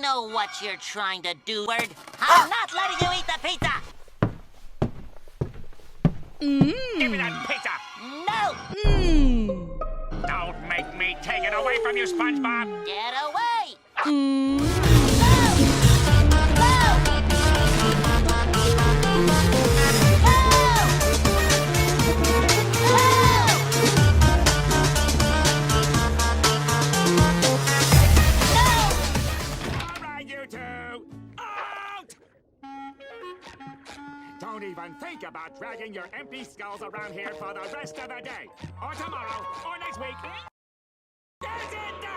know what you're trying to do, Bird. I'm not letting you eat the pizza! Give me that pizza! No! Don't make me take it away from you, SpongeBob! Get away! Don't even think about dragging your empty skulls around here for the rest of the day, or tomorrow, or next week. Is it done?